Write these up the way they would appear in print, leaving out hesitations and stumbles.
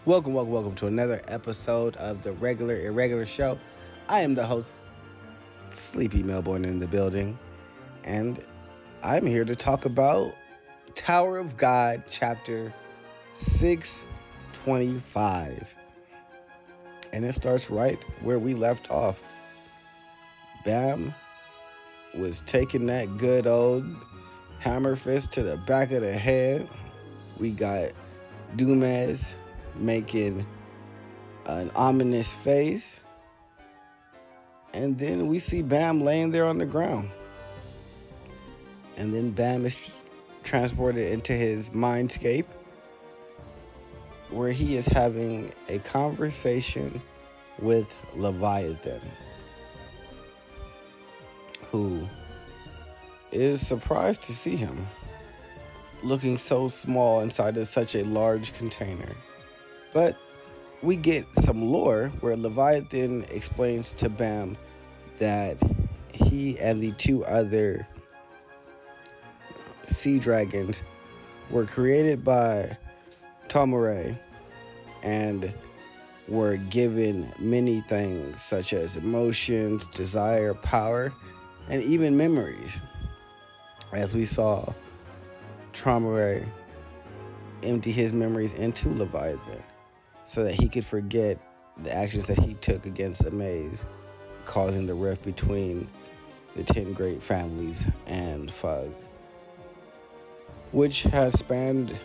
Welcome to another episode of the Irregular show. I am the host, Sleepy Melbourne in the building, and I'm here to talk about Tower of God, chapter 625. And it starts right where we left off. Baam was taking that good old hammer fist to the back of the head. We got Dumez making an ominous face, and then we see Baam laying there on the ground, and then Baam is transported into his mindscape where he is having a conversation with Leviathan, who is surprised to see him looking so small inside of such a large container. But we get some lore where Leviathan explains to Baam that he and the two other sea dragons were created by Tomure and were given many things such as emotions, desire, power, and even memories. As we saw Tomure empty his memories into Leviathan, so that he could forget the actions that he took against Amaze, causing the rift between the 10 great families and Fug, which has spanned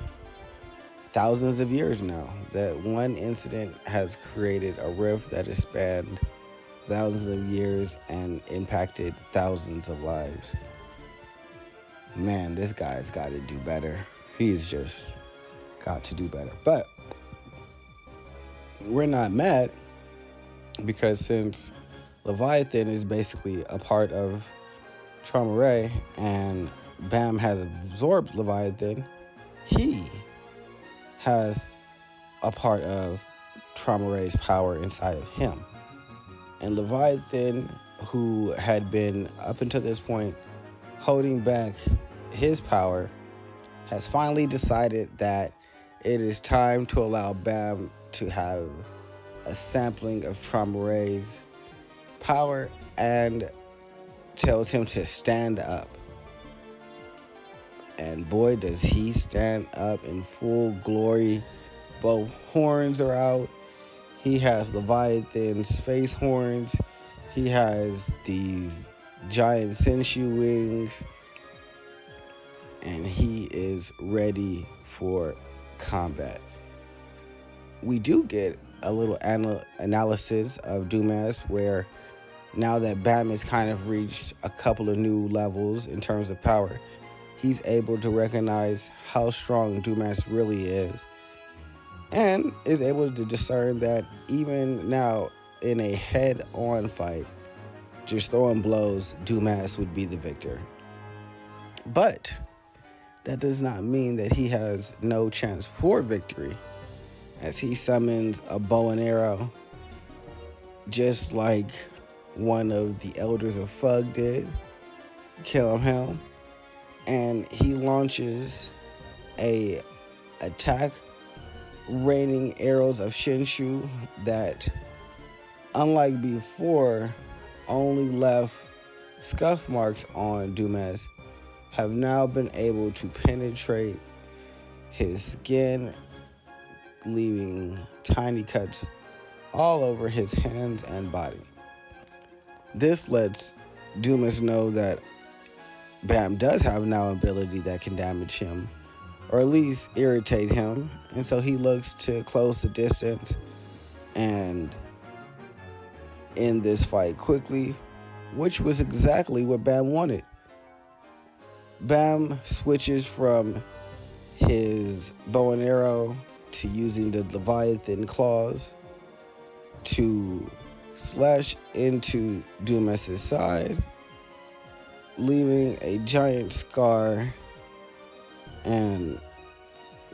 thousands of years now. That one incident has created a rift that has spanned thousands of years and impacted thousands of lives. Man, this guy's got to do better. He's just got to do better. But we're not mad, because since Leviathan is basically a part of Tomure and Baam has absorbed Leviathan, he has a part of Tomure's power inside of him. And Leviathan, who had been up until this point holding back his power, has finally decided that it is time to allow Baam to have a sampling of Tomure's power, and tells him to stand up. And boy, does he stand up in full glory. Both horns are out. He has Leviathan's face horns. He has these giant Senshu wings. And he is ready for combat. We do get a little analysis of Dumez, where now that Baam has kind of reached a couple of new levels in terms of power, he's able to recognize how strong Dumez really is, and is able to discern that even now in a head-on fight, just throwing blows, Dumez would be the victor. But that does not mean that he has no chance for victory, as he summons a bow and arrow, just like one of the elders of Fug did, Kill Him, and he launches a attack raining arrows of Shinshu that, unlike before, only left scuff marks on Dumez, have now been able to penetrate his skin, leaving tiny cuts all over his hands and body. This lets Dumez know that Baam does have now an ability that can damage him, or at least irritate him, and so he looks to close the distance and end this fight quickly, which was exactly what Baam wanted. Baam switches from his bow and arrow to using the Leviathan claws to slash into Dumez's side, leaving a giant scar and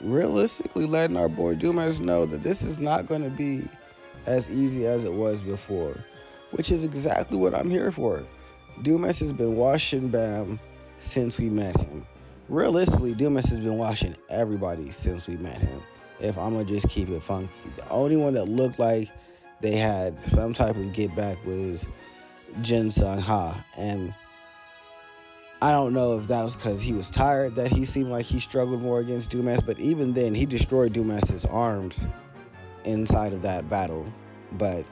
realistically letting our boy Dumez know that this is not going to be as easy as it was before, which is exactly what I'm here for. Dumez has been washing Baam since we met him. Realistically, Dumez has been washing everybody since we met him. if I'm going to just keep it funky. The only one that looked like they had some type of get back was Jin Sung Ha. And I don't know if that was because he was tired that he seemed like he struggled more against Dumas. But even then, he destroyed Dumas's arms inside of that battle, but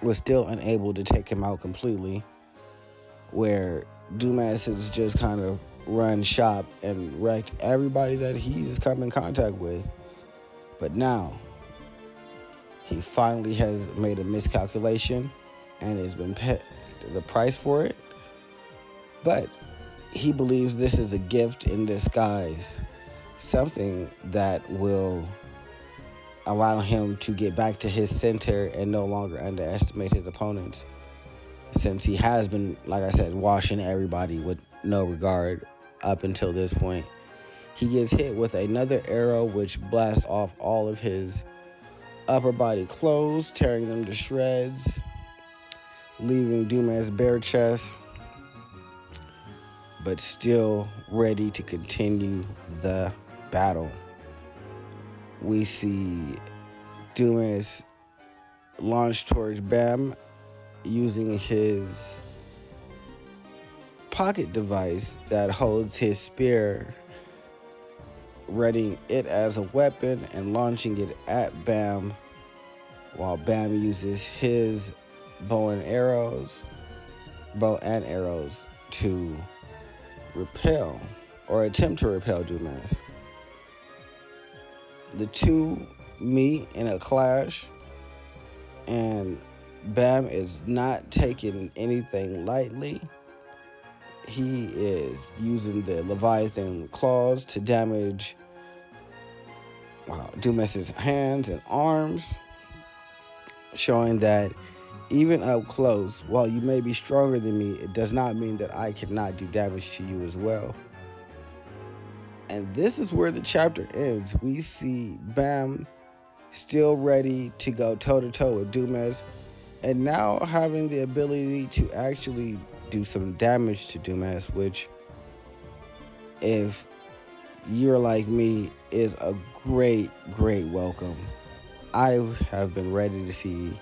was still unable to take him out completely, where Dumas has just kind of run shop and wrecked everybody that he's come in contact with. But now, he finally has made a miscalculation and has been paid the price for it. But he believes this is a gift in disguise, something that will allow him to get back to his center and no longer underestimate his opponents, since he has been, like I said, washing everybody with no regard up until this point. He gets hit with another arrow which blasts off all of his upper body clothes, tearing them to shreds, leaving Dumas bare chest, but still ready to continue the battle. We see Dumas launch towards Baam using his pocket device that holds his spear, readying it as a weapon and launching it at Baam, while Baam uses his bow and arrows to repel or attempt to repel Dumas. The two meet in a clash, and Baam is not taking anything lightly. He is using the Leviathan claws to damage Dumas's hands and arms, showing that even up close, while you may be stronger than me, it does not mean that I cannot do damage to you as well. And this is where the chapter ends. We see Baam still ready to go toe-to-toe with Dumas, and now having the ability to actually do some damage to Dumas, which, if you're like me, is a great welcome. I have been ready to see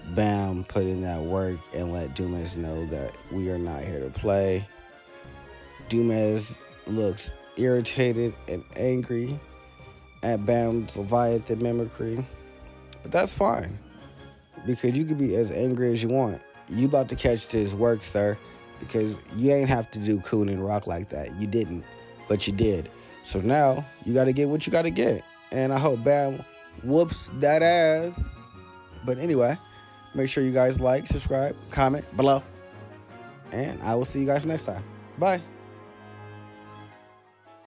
Baam put in that work and let Dumas know that we are not here to play. Dumas looks irritated and angry at Baam's Leviathan mimicry, but that's fine, because you can be as angry as you want. You about to catch this work, sir, because you ain't have to do coon and rock like that. You didn't, but you did. So now you got to get what you got to get, and I hope Baam whoops that ass. But anyway, make sure you guys like, subscribe, comment below, and I will see you guys next time. Bye.